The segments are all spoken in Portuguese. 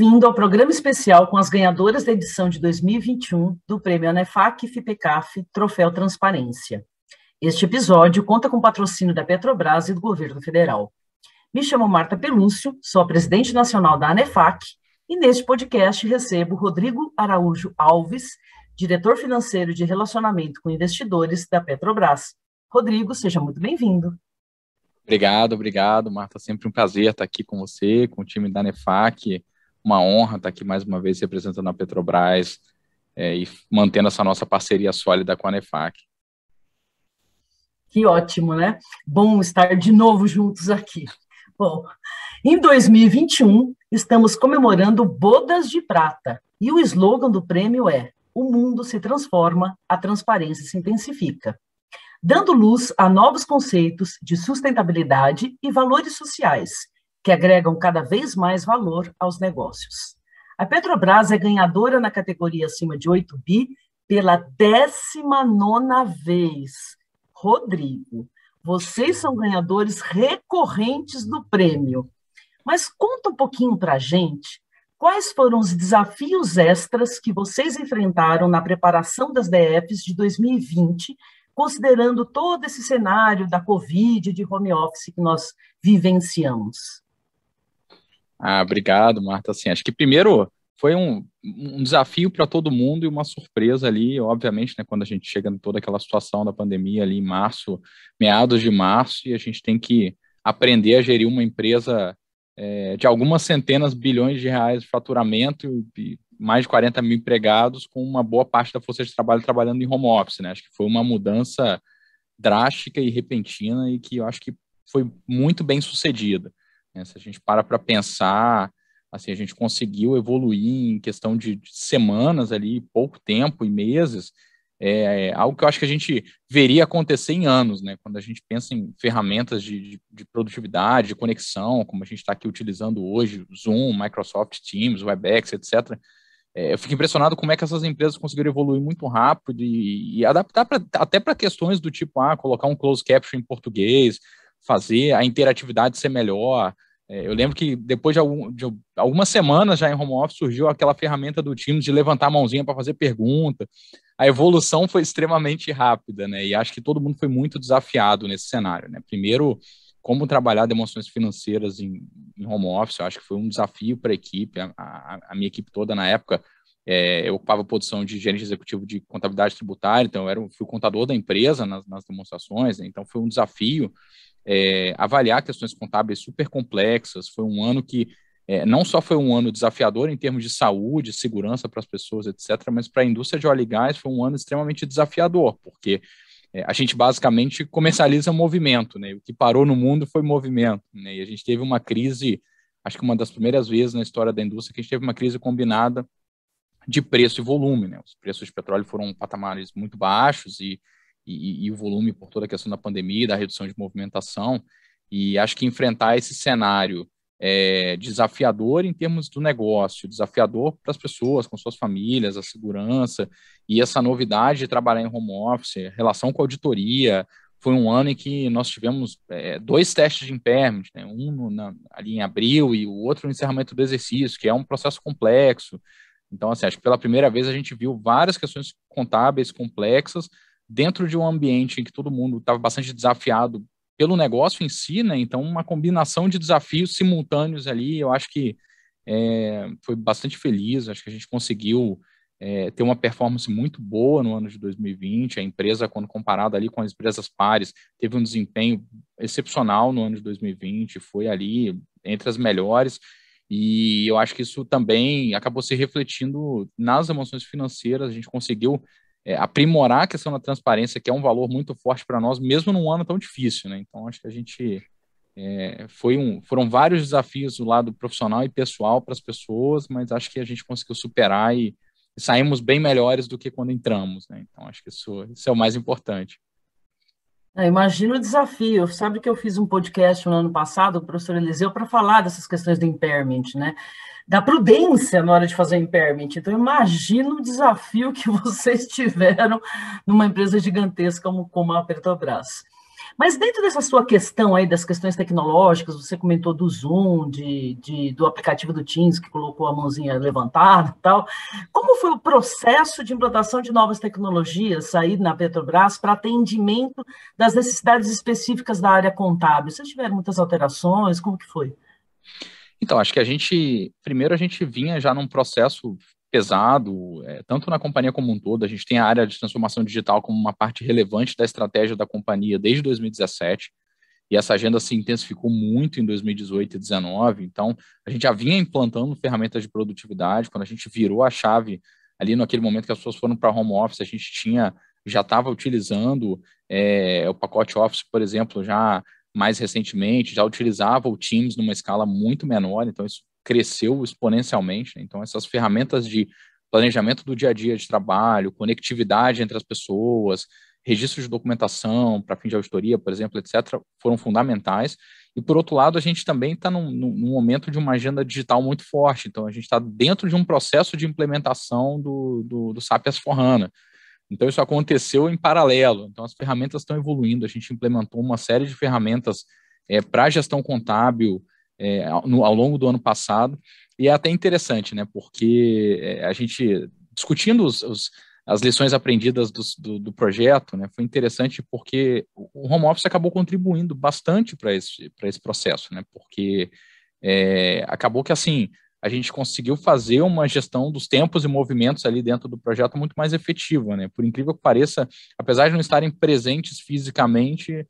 Bem-vindo ao programa especial com as ganhadoras da edição de 2021 do Prêmio ANEFAC FIPECAF Troféu Transparência. Este episódio conta com patrocínio da Petrobras e do Governo Federal. Me chamo Marta Pelúcio, sou a presidente nacional da ANEFAC e neste podcast recebo Rodrigo Araújo Alves, diretor financeiro de relacionamento com investidores da Petrobras. Rodrigo, seja muito bem-vindo. Obrigado, Marta. Sempre um prazer estar aqui com você, com o time da ANEFAC. Uma honra estar aqui mais uma vez representando a Petrobras e mantendo essa nossa parceria sólida com a ANEFAC. Que ótimo, né? Bom estar de novo juntos aqui. Bom, em 2021, estamos comemorando Bodas de Prata e o slogan do prêmio é: o mundo se transforma, a transparência se intensifica, dando luz a novos conceitos de sustentabilidade e valores sociais, que agregam cada vez mais valor aos negócios. A Petrobras é ganhadora na categoria acima de 8 bi pela 19ª vez. Rodrigo, vocês são ganhadores recorrentes do prêmio. Mas conta um pouquinho para a gente, quais foram os desafios extras que vocês enfrentaram na preparação das DFs de 2020, considerando todo esse cenário da Covid, de home office que nós vivenciamos? Obrigado, Marta. Assim, acho que primeiro foi um desafio para todo mundo e uma surpresa ali, obviamente, né, quando a gente chega em toda aquela situação da pandemia ali em março, meados de março, e a gente tem que aprender a gerir uma empresa de algumas centenas de bilhões de reais de faturamento e mais de 40 mil empregados, com uma boa parte da força de trabalho trabalhando em home office, né? Acho que foi uma mudança drástica e repentina e que eu acho que foi muito bem sucedida. Se a gente para pensar, assim, a gente conseguiu evoluir em questão de semanas ali, pouco tempo e meses, algo que eu acho que a gente veria acontecer em anos, né? Quando a gente pensa em ferramentas de produtividade, de conexão, como a gente está aqui utilizando hoje, Zoom, Microsoft Teams, Webex, etc., eu fico impressionado como é que essas empresas conseguiram evoluir muito rápido e adaptar até para questões do tipo, colocar um closed caption em português, fazer a interatividade ser melhor. Eu lembro que depois de algumas semanas já em home office surgiu aquela ferramenta do Teams de levantar a mãozinha para fazer pergunta. A evolução foi extremamente rápida, né? E acho que todo mundo foi muito desafiado nesse cenário, né? Primeiro, como trabalhar demonstrações financeiras em home office, eu acho que foi um desafio para a equipe. A minha equipe toda na época, eu ocupava a posição de gerente executivo de contabilidade tributária, então fui o contador da empresa nas demonstrações, né? Então foi um desafio avaliar questões contábeis super complexas. Foi um ano que não só foi um ano desafiador em termos de saúde, segurança para as pessoas, etc., mas para a indústria de óleo e gás foi um ano extremamente desafiador, porque a gente basicamente comercializa movimento, né? O que parou no mundo foi movimento, né? E a gente teve uma crise, acho que uma das primeiras vezes na história da indústria que a gente teve uma crise combinada de preço e volume, né? Os preços de petróleo foram em patamares muito baixos e o volume por toda a questão da pandemia, da redução de movimentação, e acho que enfrentar esse cenário desafiador em termos do negócio, desafiador para as pessoas, com suas famílias, a segurança, e essa novidade de trabalhar em home office, relação com a auditoria. Foi um ano em que nós tivemos 2 testes de impairment, né? Ali em abril e o outro no encerramento do exercício, que é um processo complexo. Então, assim, acho que pela primeira vez a gente viu várias questões contábeis complexas dentro de um ambiente em que todo mundo estava bastante desafiado pelo negócio em si, né? Então, uma combinação de desafios simultâneos ali, eu acho que foi bastante feliz. Acho que a gente conseguiu ter uma performance muito boa no ano de 2020. A empresa, quando comparada ali com as empresas pares, teve um desempenho excepcional no ano de 2020, foi ali entre as melhores, e eu acho que isso também acabou se refletindo nas emoções financeiras. A gente conseguiu aprimorar a questão da transparência, que é um valor muito forte para nós, mesmo num ano tão difícil, né? Então, acho que a gente foram vários desafios do lado profissional e pessoal para as pessoas, mas acho que a gente conseguiu superar e saímos bem melhores do que quando entramos, né? Então, acho que isso é o mais importante. Imagino o desafio. Sabe que eu fiz um podcast no ano passado, o professor Eliseu, para falar dessas questões do impairment, né? Da prudência na hora de fazer o impairment. Então, imagino o desafio que vocês tiveram numa empresa gigantesca como a Petrobras. Mas dentro dessa sua questão aí, das questões tecnológicas, você comentou do Zoom, do aplicativo do Teams, que colocou a mãozinha levantada e tal. Como foi o processo de implantação de novas tecnologias aí na Petrobras para atendimento das necessidades específicas da área contábil? Vocês tiveram muitas alterações? Como que foi? Então, acho que primeiro a gente vinha já num processo pesado, tanto na companhia como um todo, a gente tem a área de transformação digital como uma parte relevante da estratégia da companhia desde 2017, e essa agenda se intensificou muito em 2018 e 2019, então a gente já vinha implantando ferramentas de produtividade, quando a gente virou a chave ali naquele momento que as pessoas foram para home office, a gente já estava utilizando o pacote Office, por exemplo, já mais recentemente, já utilizava o Teams numa escala muito menor, então isso cresceu exponencialmente, né? Então essas ferramentas de planejamento do dia a dia de trabalho, conectividade entre as pessoas, registro de documentação para fim de auditoria, por exemplo, etc., foram fundamentais. E, por outro lado, a gente também está num momento de uma agenda digital muito forte. Então, a gente está dentro de um processo de implementação do SAP S/4HANA. Então, isso aconteceu em paralelo. Então, as ferramentas estão evoluindo. A gente implementou uma série de ferramentas para gestão contábil ao longo do ano passado. E é até interessante, né? Porque a gente, discutindo as lições aprendidas do projeto, né, foi interessante porque o home office acabou contribuindo bastante para esse processo, né? Porque acabou que, assim, a gente conseguiu fazer uma gestão dos tempos e movimentos ali dentro do projeto muito mais efetiva, né? Por incrível que pareça, apesar de não estarem presentes fisicamente,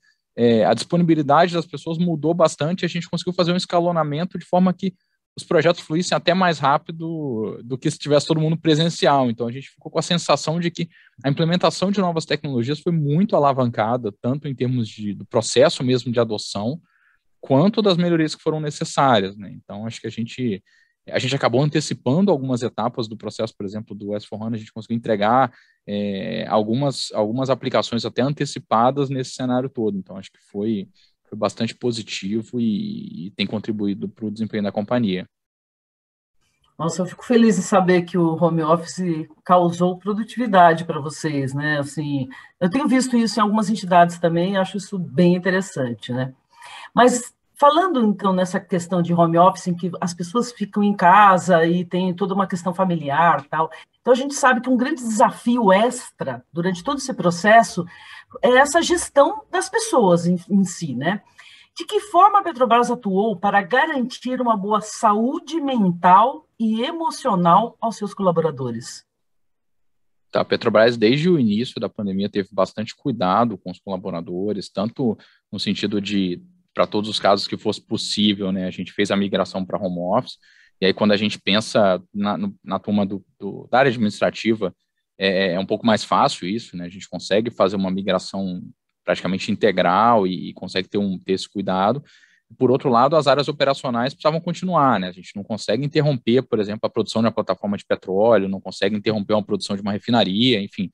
a disponibilidade das pessoas mudou bastante, a gente conseguiu fazer um escalonamento de forma que os projetos fluíssem até mais rápido do que se tivesse todo mundo presencial. Então, a gente ficou com a sensação de que a implementação de novas tecnologias foi muito alavancada, tanto em termos do processo mesmo de adoção, quanto das melhorias que foram necessárias, né? Então, acho que a gente acabou antecipando algumas etapas do processo, por exemplo, do S/4HANA, a gente conseguiu entregar algumas aplicações até antecipadas nesse cenário todo. Então, acho que foi bastante positivo e tem contribuído para o desempenho da companhia. Nossa, eu fico feliz em saber que o home office causou produtividade para vocês, né? Assim, eu tenho visto isso em algumas entidades também, acho isso bem interessante, né? Mas falando então nessa questão de home office, em que as pessoas ficam em casa e tem toda uma questão familiar, tal. Então a gente sabe que um grande desafio extra durante todo esse processo é essa gestão das pessoas em si, né? De que forma a Petrobras atuou para garantir uma boa saúde mental e emocional aos seus colaboradores? Tá, a Petrobras, desde o início da pandemia, teve bastante cuidado com os colaboradores, tanto no sentido de, para todos os casos que fosse possível, né, a gente fez a migração para home office, e aí quando a gente pensa na turma da área administrativa, é um pouco mais fácil isso, né, a gente consegue fazer uma migração praticamente integral e consegue ter esse cuidado. Por outro lado, as áreas operacionais precisavam continuar, né? A gente não consegue interromper, por exemplo, a produção de uma plataforma de petróleo, não consegue interromper uma produção de uma refinaria, enfim.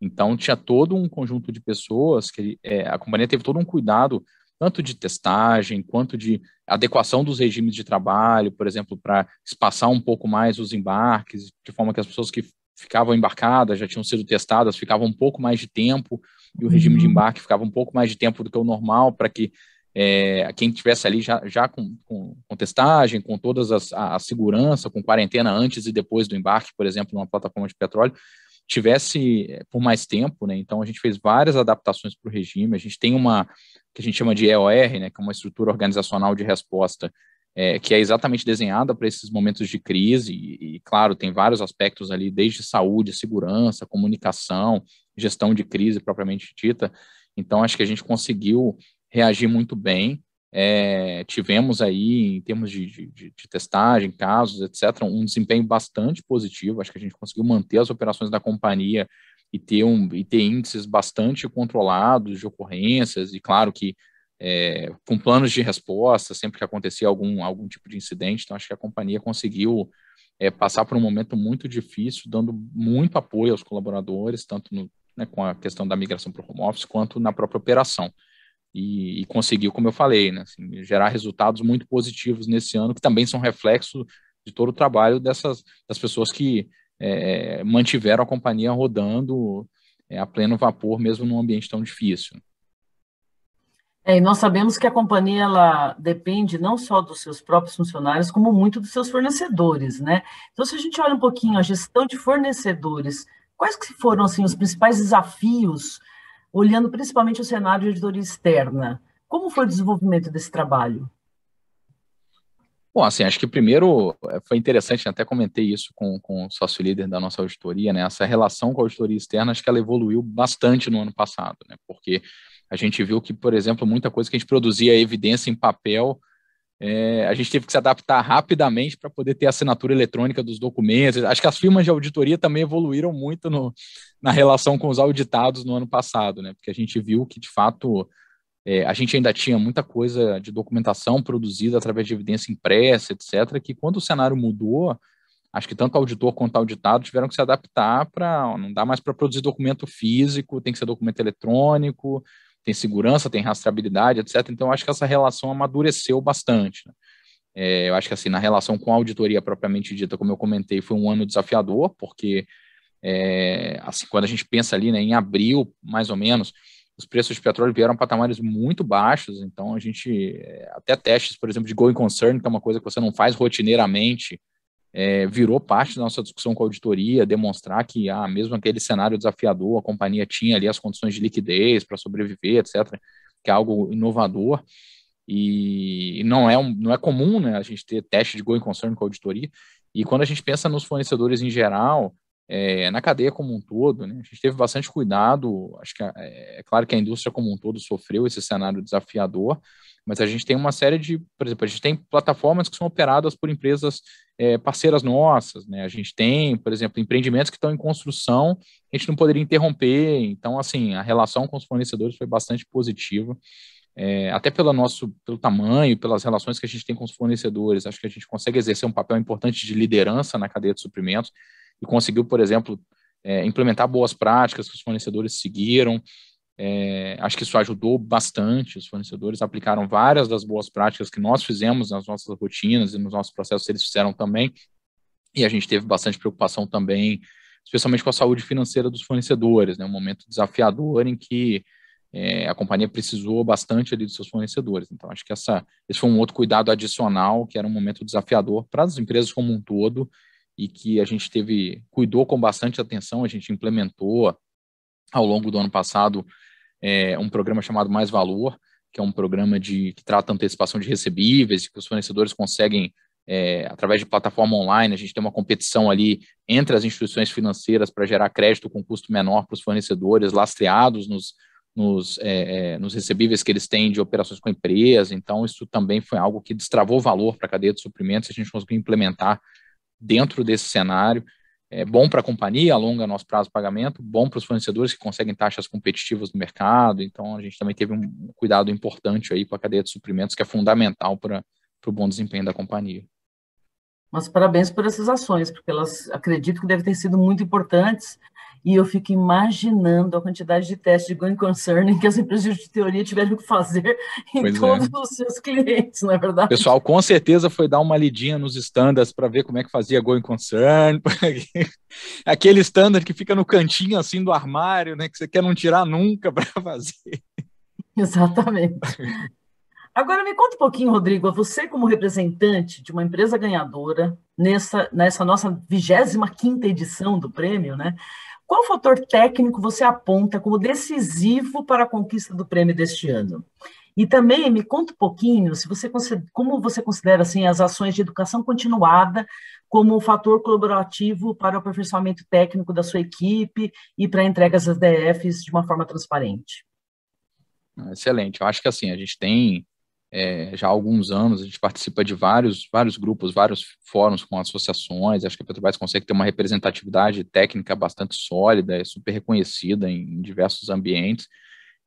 Então, tinha todo um conjunto de pessoas que a companhia teve todo um cuidado, tanto de testagem, quanto de adequação dos regimes de trabalho, por exemplo, para espaçar um pouco mais os embarques, de forma que as pessoas que ficavam embarcadas, já tinham sido testadas, ficavam um pouco mais de tempo, e o regime de embarque ficava um pouco mais de tempo do que o normal, para que quem estivesse ali já com testagem, com todas a segurança, com quarentena antes e depois do embarque, por exemplo, numa plataforma de petróleo, tivesse por mais tempo, né? Então a gente fez várias adaptações para o regime, a gente tem uma que a gente chama de EOR, né, que é uma estrutura organizacional de resposta, que é exatamente desenhada para esses momentos de crise, claro, tem vários aspectos ali, desde saúde, segurança, comunicação, gestão de crise propriamente dita. Então acho que a gente conseguiu reagir muito bem. Tivemos aí, em termos de testagem, casos, etc., um desempenho bastante positivo. Acho que a gente conseguiu manter as operações da companhia e ter índices bastante controlados de ocorrências, e claro que com planos de resposta, sempre que acontecia algum tipo de incidente. Então, acho que a companhia conseguiu passar por um momento muito difícil, dando muito apoio aos colaboradores, tanto né, com a questão da migração para o home office, quanto na própria operação. E conseguiu, como eu falei, né, assim, gerar resultados muito positivos nesse ano, que também são reflexo de todo o trabalho das pessoas que mantiveram a companhia rodando a pleno vapor, mesmo num ambiente tão difícil. E nós sabemos que a companhia ela depende não só dos seus próprios funcionários, como muito dos seus fornecedores, né? Então, se a gente olha um pouquinho a gestão de fornecedores, quais que foram assim os principais desafios, olhando principalmente o cenário de auditoria externa? Como foi o desenvolvimento desse trabalho? Bom, assim, acho que primeiro foi interessante, né, até comentei isso com o sócio-líder da nossa auditoria, né, essa relação com a auditoria externa, acho que ela evoluiu bastante no ano passado, né, porque a gente viu que, por exemplo, muita coisa que a gente produzia evidência em papel, a gente teve que se adaptar rapidamente para poder ter a assinatura eletrônica dos documentos. Acho que as firmas de auditoria também evoluíram muito na relação com os auditados no ano passado, né, porque a gente viu que, de fato, a gente ainda tinha muita coisa de documentação produzida através de evidência impressa, etc., que quando o cenário mudou, acho que tanto o auditor quanto o auditado tiveram que se adaptar para não dá mais para produzir documento físico, tem que ser documento eletrônico, tem segurança, tem rastreabilidade, etc. Então, acho que essa relação amadureceu bastante, né? Eu acho que assim, na relação com a auditoria propriamente dita, como eu comentei, foi um ano desafiador, porque assim, quando a gente pensa ali, né, em abril, mais ou menos, os preços de petróleo vieram a patamares muito baixos, então a gente, até testes, por exemplo, de going concern, que é uma coisa que você não faz rotineiramente, virou parte da nossa discussão com a auditoria, demonstrar que, mesmo aquele cenário desafiador, a companhia tinha ali as condições de liquidez para sobreviver, etc., que é algo inovador, e não é comum, né, a gente ter teste de going concern com a auditoria, e quando a gente pensa nos fornecedores em geral, na cadeia como um todo, né, a gente teve bastante cuidado, acho que é claro que a indústria como um todo sofreu esse cenário desafiador, mas a gente tem uma série de, por exemplo, a gente tem plataformas que são operadas por empresas parceiras nossas, né, a gente tem, por exemplo, empreendimentos que estão em construção, a gente não poderia interromper, então, assim, a relação com os fornecedores foi bastante positiva, até pelo tamanho, pelas relações que a gente tem com os fornecedores, acho que a gente consegue exercer um papel importante de liderança na cadeia de suprimentos e conseguiu, por exemplo, implementar boas práticas que os fornecedores seguiram. Acho que isso ajudou bastante. Os fornecedores aplicaram várias das boas práticas que nós fizemos nas nossas rotinas e nos nossos processos, eles fizeram também. E a gente teve bastante preocupação também, especialmente com a saúde financeira dos fornecedores, né? Um momento desafiador em que a companhia precisou bastante ali dos seus fornecedores. Então, acho que esse foi um outro cuidado adicional, que era um momento desafiador para as empresas como um todo, e que a gente cuidou com bastante atenção, a gente implementou ao longo do ano passado um programa chamado Mais Valor, que é um programa que trata antecipação de recebíveis, que os fornecedores conseguem, através de plataforma online, a gente tem uma competição ali entre as instituições financeiras para gerar crédito com custo menor para os fornecedores, lastreados nos recebíveis que eles têm de operações com a empresa. Então, isso também foi algo que destravou valor para a cadeia de suprimentos, a gente conseguiu implementar dentro desse cenário. É bom para a companhia, alonga nosso prazo de pagamento, bom para os fornecedores que conseguem taxas competitivas no mercado. Então, a gente também teve um cuidado importante aí com a cadeia de suprimentos, que é fundamental para o bom desempenho da companhia. Mas parabéns por essas ações, porque elas acredito que devem ter sido muito importantes. E eu fico imaginando a quantidade de testes de going concern que as empresas de teoria tiveram que fazer em Pois é. todos os seus clientes, não é O verdade? pessoal com certeza foi dar uma lidinha nos standards para ver como é que fazia going concern. Aquele standard que fica no cantinho assim do armário, né, que você quer não tirar nunca para fazer. Exatamente. Agora me conta um pouquinho, Rodrigo, você como representante de uma empresa ganhadora nessa nossa 25ª edição do prêmio, né? Qual fator técnico você aponta como decisivo para a conquista do prêmio deste ano? E também me conta um pouquinho se como você considera assim as ações de educação continuada como um fator colaborativo para o aperfeiçoamento técnico da sua equipe e para a entrega das DFs de uma forma transparente. Excelente. Eu acho que assim, a gente tem já há alguns anos, a gente participa de vários grupos, vários fóruns com associações. Acho que a Petrobras consegue ter uma representatividade técnica bastante sólida, é super reconhecida em diversos ambientes.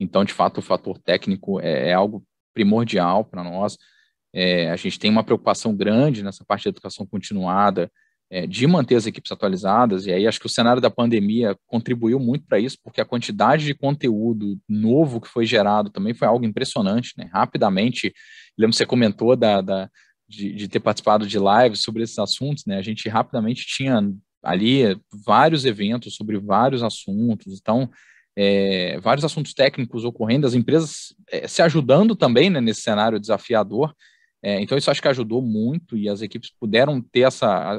Então, de fato, o fator técnico é algo primordial para nós. A gente tem uma preocupação grande nessa parte de educação continuada, de manter as equipes atualizadas, e aí acho que o cenário da pandemia contribuiu muito para isso, porque a quantidade de conteúdo novo que foi gerado também foi algo impressionante, né? Rapidamente, lembro que você comentou de ter participado de lives sobre esses assuntos, né? A gente rapidamente tinha ali vários eventos sobre vários assuntos, então vários assuntos técnicos ocorrendo, as empresas se ajudando também, né, nesse cenário desafiador. Então, isso acho que ajudou muito e as equipes puderam ter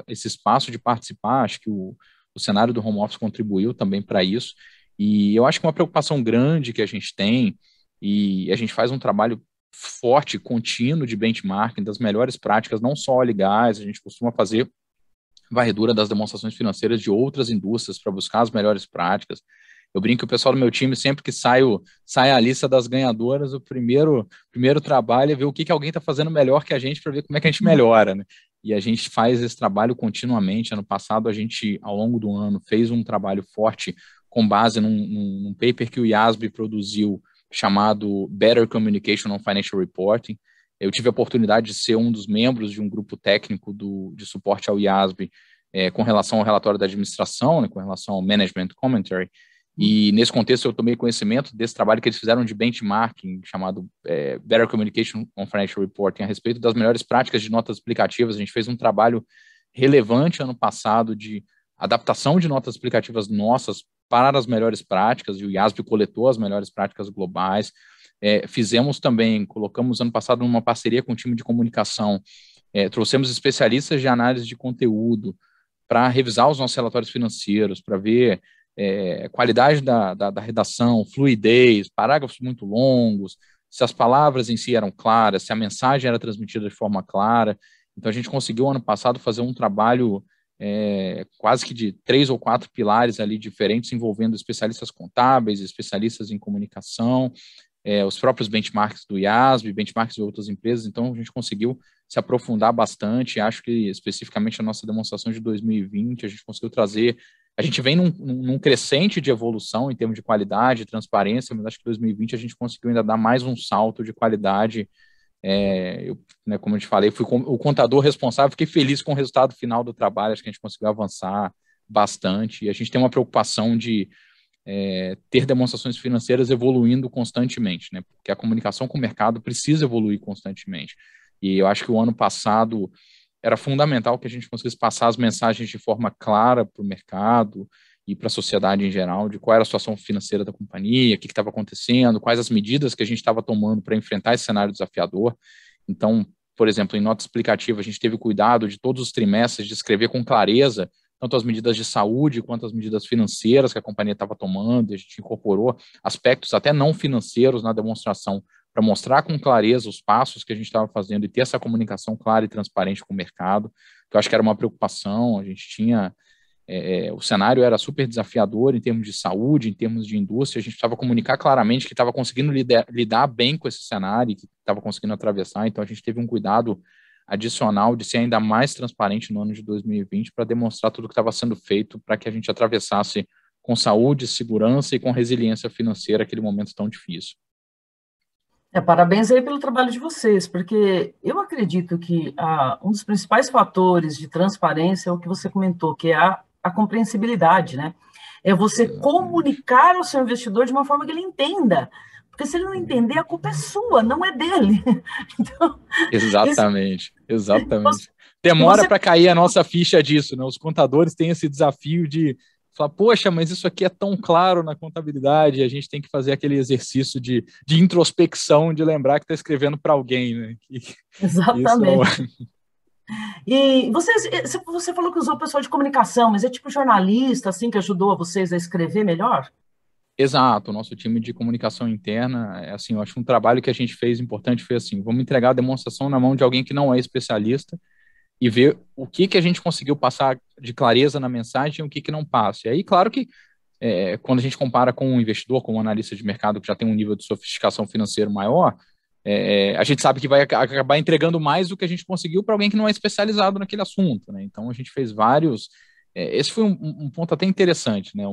esse espaço de participar. Acho que o cenário do home office contribuiu também para isso. E eu acho que uma preocupação grande que a gente tem, e a gente faz um trabalho forte, contínuo de benchmarking das melhores práticas, não só óleo e gás, a gente costuma fazer varredura das demonstrações financeiras de outras indústrias para buscar as melhores práticas. Eu brinco que o pessoal do meu time, sempre que sai a lista das ganhadoras, o primeiro trabalho é ver o que alguém está fazendo melhor que a gente para ver como é que a gente melhora, né? E a gente faz esse trabalho continuamente. Ano passado, a gente, ao longo do ano, fez um trabalho forte com base num paper que o IASB produziu, chamado Better Communication on Financial Reporting. Eu tive a oportunidade de ser um dos membros de um grupo técnico de suporte ao IASB com relação ao relatório da administração, né, com relação ao Management Commentary. E nesse contexto eu tomei conhecimento desse trabalho que eles fizeram de benchmarking, chamado Better Communication on Financial Reporting, a respeito das melhores práticas de notas explicativas. A gente fez um trabalho relevante ano passado de adaptação de notas explicativas nossas para as melhores práticas, e o IASB coletou as melhores práticas globais. Fizemos também, colocamos ano passado numa parceria com o time de comunicação, trouxemos especialistas de análise de conteúdo para revisar os nossos relatórios financeiros, para ver qualidade da redação, fluidez, parágrafos muito longos, se as palavras em si eram claras, se a mensagem era transmitida de forma clara. Então, a gente conseguiu, ano passado, fazer um trabalho quase que de 3 ou 4 pilares ali diferentes, envolvendo especialistas contábeis, especialistas em comunicação, os próprios benchmarks do IASB, benchmarks de outras empresas. Então, a gente conseguiu se aprofundar bastante. Acho que, especificamente, a nossa demonstração de 2020, a gente conseguiu trazer. A gente vem num crescente de evolução em termos de qualidade e transparência, mas acho que 2020 a gente conseguiu ainda dar mais um salto de qualidade. Né, como eu te falei, fui o contador responsável, fiquei feliz com o resultado final do trabalho, acho que a gente conseguiu avançar bastante, e a gente tem uma preocupação de ter demonstrações financeiras evoluindo constantemente, né, porque a comunicação com o mercado precisa evoluir constantemente, e eu acho que o ano passado era fundamental que a gente conseguisse passar as mensagens de forma clara para o mercado e para a sociedade em geral, de qual era a situação financeira da companhia, o que estava acontecendo, quais as medidas que a gente estava tomando para enfrentar esse cenário desafiador. Então, por exemplo, em nota explicativa, a gente teve cuidado de todos os trimestres de escrever com clareza tanto as medidas de saúde quanto as medidas financeiras que a companhia estava tomando, e a gente incorporou aspectos até não financeiros na demonstração para mostrar com clareza os passos que a gente estava fazendo e ter essa comunicação clara e transparente com o mercado, que eu acho que era uma preocupação. A gente tinha o cenário era super desafiador em termos de saúde, em termos de indústria. A gente precisava comunicar claramente que estava conseguindo lidar bem com esse cenário e que estava conseguindo atravessar. Então, a gente teve um cuidado adicional de ser ainda mais transparente no ano de 2020 para demonstrar tudo que estava sendo feito para que a gente atravessasse com saúde, segurança e com resiliência financeira aquele momento tão difícil. Parabéns aí pelo trabalho de vocês, porque eu acredito que um dos principais fatores de transparência é o que você comentou, que é a compreensibilidade, né? É você comunicar ao seu investidor de uma forma que ele entenda. Porque se ele não entender, a culpa é sua, não é dele. Então, exatamente. Demora para cair a nossa ficha disso, né? Os contadores têm esse desafio de falar, poxa, mas isso aqui é tão claro na contabilidade, a gente tem que fazer aquele exercício de introspecção, de lembrar que está escrevendo para alguém, né? Exatamente. E você falou que usou o pessoal de comunicação, mas é tipo jornalista, assim, que ajudou vocês a escrever melhor? Exato, o nosso time de comunicação interna, assim, eu acho um trabalho que a gente fez importante foi assim, vamos entregar a demonstração na mão de alguém que não é especialista e ver o que a gente conseguiu passar de clareza na mensagem e o que não passa. E aí, claro que quando a gente compara com um investidor, com um analista de mercado que já tem um nível de sofisticação financeiro maior, a gente sabe que vai acabar entregando mais do que a gente conseguiu para alguém que não é especializado naquele assunto, né? Então, a gente fez vários... esse foi um ponto até interessante, né?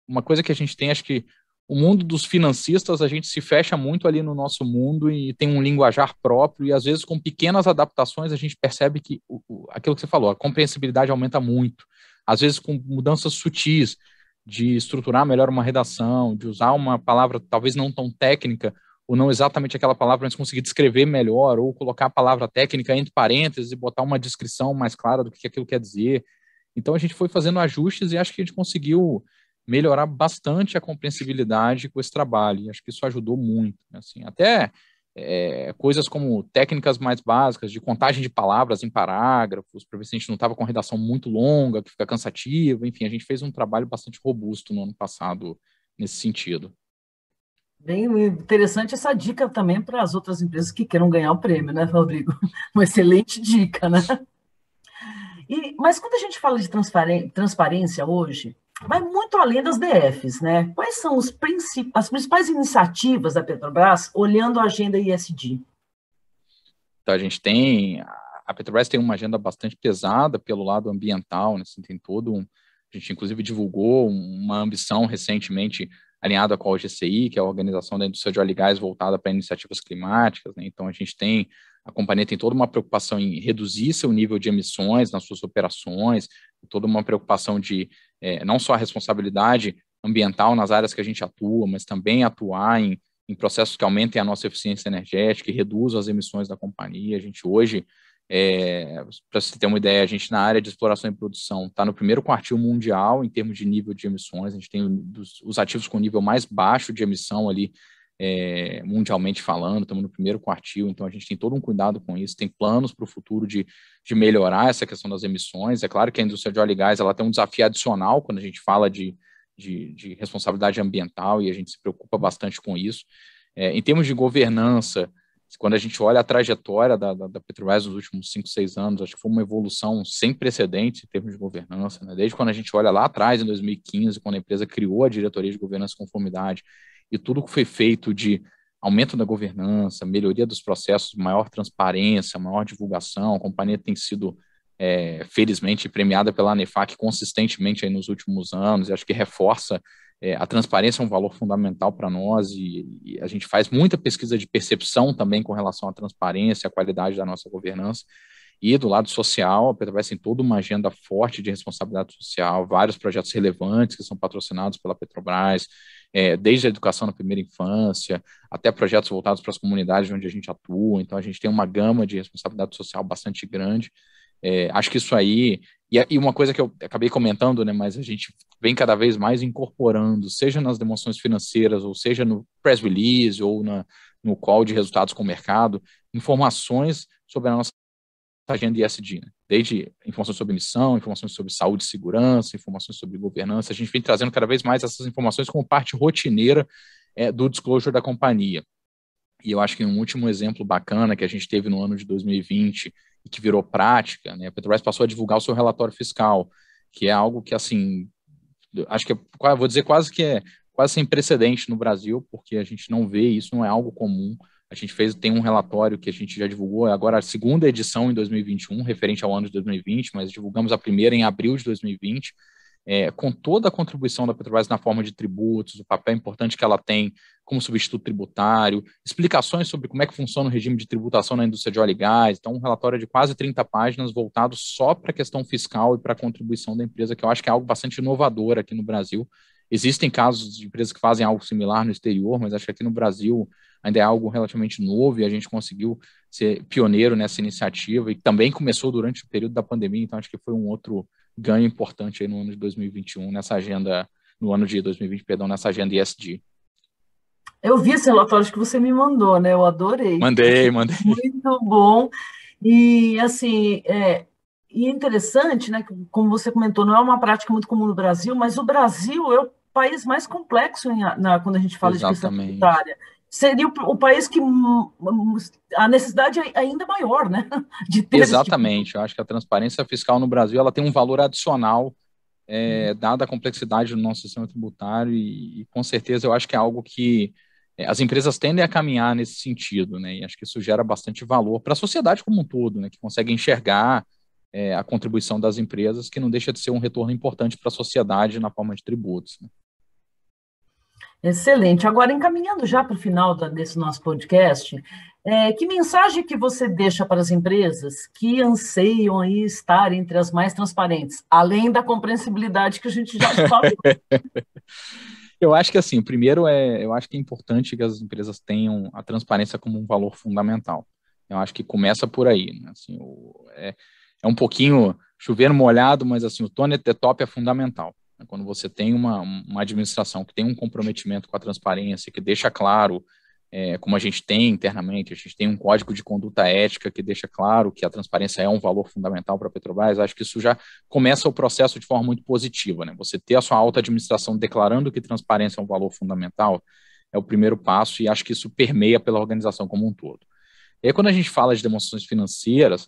Uma coisa que a gente tem, acho que o mundo dos financistas, a gente se fecha muito ali no nosso mundo e tem um linguajar próprio, e às vezes com pequenas adaptações a gente percebe que aquilo que você falou, a compreensibilidade aumenta muito. Às vezes com mudanças sutis, de estruturar melhor uma redação, de usar uma palavra talvez não tão técnica, ou não exatamente aquela palavra, mas conseguir descrever melhor, ou colocar a palavra técnica entre parênteses e botar uma descrição mais clara do que aquilo quer dizer. Então a gente foi fazendo ajustes e acho que a gente conseguiu melhorar bastante a compreensibilidade com esse trabalho, e acho que isso ajudou muito, assim, até coisas como técnicas mais básicas de contagem de palavras em parágrafos, para ver se a gente não estava com redação muito longa, que fica cansativa, enfim, a gente fez um trabalho bastante robusto no ano passado nesse sentido. Bem interessante essa dica também para as outras empresas que queiram ganhar o prêmio, né, Rodrigo? Uma excelente dica, né? Mas quando a gente fala de transparência hoje, vai muito além das DFs, né? Quais são as principais iniciativas da Petrobras olhando a agenda ESG? Então, a Petrobras tem uma agenda bastante pesada pelo lado ambiental, né? Assim, a gente inclusive divulgou uma ambição recentemente alinhada com a OGCI, que é a Organização da Indústria de Óleo e Gás voltada para iniciativas climáticas, né? Então, a companhia tem toda uma preocupação em reduzir seu nível de emissões nas suas operações, toda uma preocupação de não só a responsabilidade ambiental nas áreas que a gente atua, mas também atuar em processos que aumentem a nossa eficiência energética e reduzam as emissões da companhia. A gente hoje, para você ter uma ideia, a gente na área de exploração e produção está no primeiro quartil mundial em termos de nível de emissões, a gente tem os ativos com nível mais baixo de emissão ali, mundialmente falando, estamos no primeiro quartil, então a gente tem todo um cuidado com isso, tem planos para o futuro de melhorar essa questão das emissões. É claro que a indústria de óleo e gás ela tem um desafio adicional quando a gente fala de responsabilidade ambiental, e a gente se preocupa bastante com isso. Em termos de governança, quando a gente olha a trajetória da Petrobras nos últimos 5, 6 anos, acho que foi uma evolução sem precedentes em termos de governança, né? Desde quando a gente olha lá atrás, em 2015, quando a empresa criou a Diretoria de Governança e Conformidade, e tudo que foi feito de aumento da governança, melhoria dos processos, maior transparência, maior divulgação, a companhia tem sido, felizmente, premiada pela ANEFAC consistentemente aí nos últimos anos, e acho que reforça a transparência é um valor fundamental para nós, e a gente faz muita pesquisa de percepção também com relação à transparência, à qualidade da nossa governança. E do lado social, a Petrobras tem toda uma agenda forte de responsabilidade social, vários projetos relevantes que são patrocinados pela Petrobras, desde a educação na primeira infância, até projetos voltados para as comunidades onde a gente atua. Então, a gente tem uma gama de responsabilidade social bastante grande. Acho que isso aí, e uma coisa que eu acabei comentando, né, mas a gente vem cada vez mais incorporando, seja nas demonstrações financeiras, ou seja no press release, ou no call de resultados com o mercado, informações sobre a nossa agenda ESG, né? Desde informações sobre emissão, informações sobre saúde e segurança, informações sobre governança. A gente vem trazendo cada vez mais essas informações como parte rotineira do disclosure da companhia. E eu acho que um último exemplo bacana que a gente teve no ano de 2020 e que virou prática, né, a Petrobras passou a divulgar o seu relatório fiscal, que é algo que, assim, acho que vou dizer quase sem precedente no Brasil, porque a gente não vê isso, não é algo comum. A gente tem um relatório que a gente já divulgou, agora a segunda edição em 2021, referente ao ano de 2020, mas divulgamos a primeira em abril de 2020, com toda a contribuição da Petrobras na forma de tributos, o papel importante que ela tem como substituto tributário, explicações sobre como é que funciona o regime de tributação na indústria de óleo e gás. Então, um relatório de quase 30 páginas voltado só para a questão fiscal e para a contribuição da empresa, que eu acho que é algo bastante inovador aqui no Brasil. Existem casos de empresas que fazem algo similar no exterior, mas acho que aqui no Brasil ainda é algo relativamente novo, e a gente conseguiu ser pioneiro nessa iniciativa, e também começou durante o período da pandemia, então acho que foi um outro ganho importante aí no ano de 2021, no ano de 2020, perdão, nessa agenda ESG. Eu vi esse relatório que você me mandou, né? Eu adorei. Mandei. Muito bom. E, assim, e é interessante, né? Como você comentou, não é uma prática muito comum no Brasil, mas o Brasil é o país mais complexo quando a gente fala de questão tributária. Seria o país que a necessidade é ainda maior, né? De ter Exatamente. Eu acho que a transparência fiscal no Brasil ela tem um valor adicional, dada a complexidade do nosso sistema tributário, e com certeza eu acho que é algo que as empresas tendem a caminhar nesse sentido, né? E acho que isso gera bastante valor para a sociedade como um todo, né? Que consegue enxergar a contribuição das empresas, que não deixa de ser um retorno importante para a sociedade na forma de tributos, né? Excelente. Agora, encaminhando já para o final desse nosso podcast, que mensagem que você deixa para as empresas que anseiam aí estar entre as mais transparentes, além da compreensibilidade que a gente já falou? Eu acho que, assim, primeiro eu acho que é importante que as empresas tenham a transparência como um valor fundamental. Eu acho que começa por aí, né? Assim, é um pouquinho chover no molhado, mas assim, o tone at the top é fundamental. Quando você tem uma administração que tem um comprometimento com a transparência, que deixa claro, como a gente tem internamente, a gente tem um código de conduta ética que deixa claro que a transparência é um valor fundamental para a Petrobras, acho que isso já começa o processo de forma muito positiva, né? Você ter a sua alta administração declarando que transparência é um valor fundamental é o primeiro passo, e acho que isso permeia pela organização como um todo. E aí, quando a gente fala de demonstrações financeiras,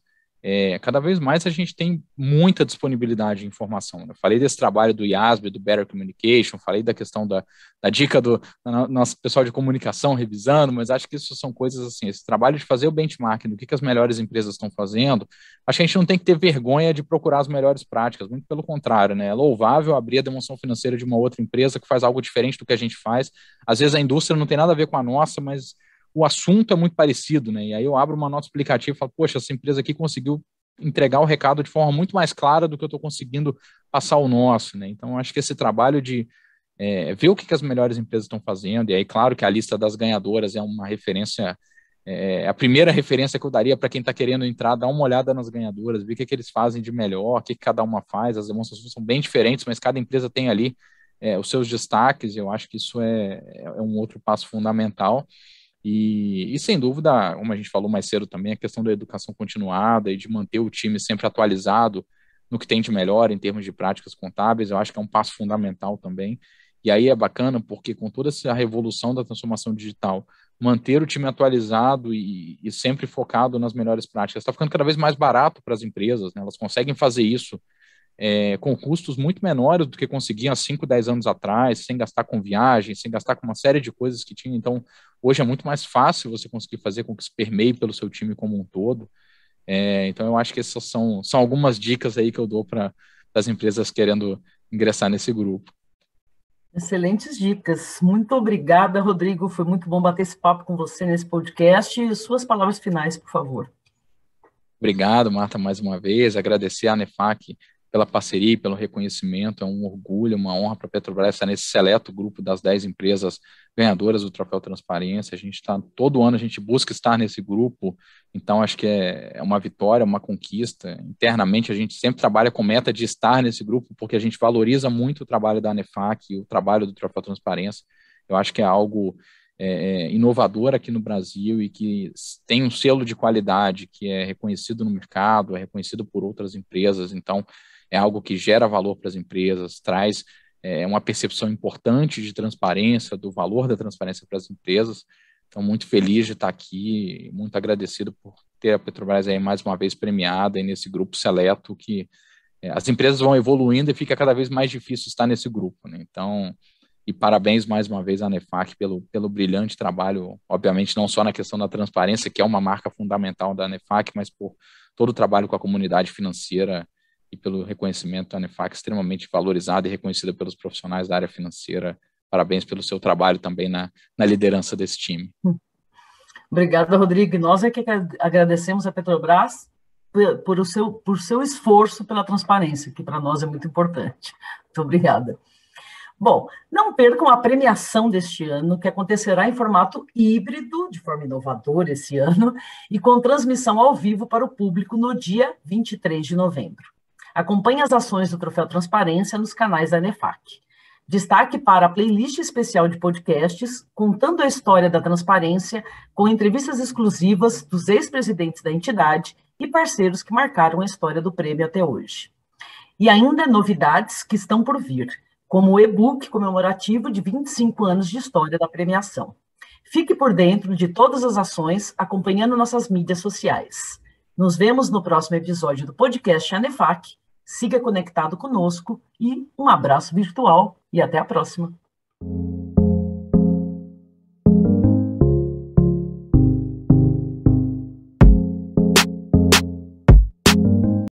cada vez mais a gente tem muita disponibilidade de informação, né? Eu falei desse trabalho do IASB, do Better Communication, falei da questão da dica do nosso pessoal de comunicação revisando, mas acho que isso são coisas assim, esse trabalho de fazer o benchmarking do que as melhores empresas estão fazendo, acho que a gente não tem que ter vergonha de procurar as melhores práticas, muito pelo contrário, né? É louvável abrir a demonstração financeira de uma outra empresa que faz algo diferente do que a gente faz, às vezes a indústria não tem nada a ver com a nossa, mas o assunto é muito parecido, né? E aí eu abro uma nota explicativa e falo, poxa, essa empresa aqui conseguiu entregar o recado de forma muito mais clara do que eu estou conseguindo passar o nosso, né? Então, acho que esse trabalho de ver o que as melhores empresas estão fazendo, e aí, claro que a lista das ganhadoras é uma referência, a primeira referência que eu daria para quem está querendo entrar, dar uma olhada nas ganhadoras, ver o que eles fazem de melhor, o que cada uma faz, as demonstrações são bem diferentes, mas cada empresa tem ali os seus destaques, e eu acho que isso é um outro passo fundamental. E sem dúvida, como a gente falou mais cedo também, a questão da educação continuada e de manter o time sempre atualizado no que tem de melhor em termos de práticas contábeis, eu acho que é um passo fundamental também. E aí é bacana porque com toda essa revolução da transformação digital, manter o time atualizado e sempre focado nas melhores práticas está ficando cada vez mais barato para as empresas, né? Elas conseguem fazer isso com custos muito menores do que conseguiam há 5, 10 anos atrás, sem gastar com viagem, sem gastar com uma série de coisas que tinha. Então, hoje é muito mais fácil você conseguir fazer com que se permeie pelo seu time como um todo. Então, eu acho que essas são algumas dicas aí que eu dou para as empresas querendo ingressar nesse grupo. Excelentes dicas. Muito obrigada, Rodrigo. Foi muito bom bater esse papo com você nesse podcast. E suas palavras finais, por favor. Obrigado, Marta, mais uma vez. Agradecer à ANEFAC pela parceria e pelo reconhecimento. É um orgulho, uma honra para a Petrobras estar nesse seleto grupo das 10 empresas ganhadoras do Troféu Transparência. Todo ano a gente busca estar nesse grupo, então acho que é uma vitória, uma conquista. Internamente a gente sempre trabalha com meta de estar nesse grupo, porque a gente valoriza muito o trabalho da ANEFAC e o trabalho do Troféu Transparência. Eu acho que é algo inovador aqui no Brasil e que tem um selo de qualidade que é reconhecido no mercado, é reconhecido por outras empresas, então é algo que gera valor para as empresas, traz uma percepção importante de transparência, do valor da transparência para as empresas. Então, muito feliz de estar aqui, muito agradecido por ter a Petrobras aí mais uma vez premiada e nesse grupo seleto que as empresas vão evoluindo e fica cada vez mais difícil estar nesse grupo, né? Então, e parabéns mais uma vez à ANEFAC pelo brilhante trabalho, obviamente não só na questão da transparência, que é uma marca fundamental da ANEFAC, mas por todo o trabalho com a comunidade financeira e pelo reconhecimento da ANEFAC extremamente valorizada e reconhecida pelos profissionais da área financeira. Parabéns pelo seu trabalho também na liderança desse time. Obrigada, Rodrigo. Nós é que agradecemos a Petrobras por seu esforço pela transparência, que para nós é muito importante. Muito obrigada. Bom, não percam a premiação deste ano, que acontecerá em formato híbrido, de forma inovadora esse ano, e com transmissão ao vivo para o público no dia 23 de novembro. Acompanhe as ações do Troféu Transparência nos canais da ANEFAC. Destaque para a playlist especial de podcasts, contando a história da transparência, com entrevistas exclusivas dos ex-presidentes da entidade e parceiros que marcaram a história do prêmio até hoje. E ainda novidades que estão por vir, como o e-book comemorativo de 25 anos de história da premiação. Fique por dentro de todas as ações, acompanhando nossas mídias sociais. Nos vemos no próximo episódio do podcast ANEFAC. Siga conectado conosco e um abraço virtual e até a próxima.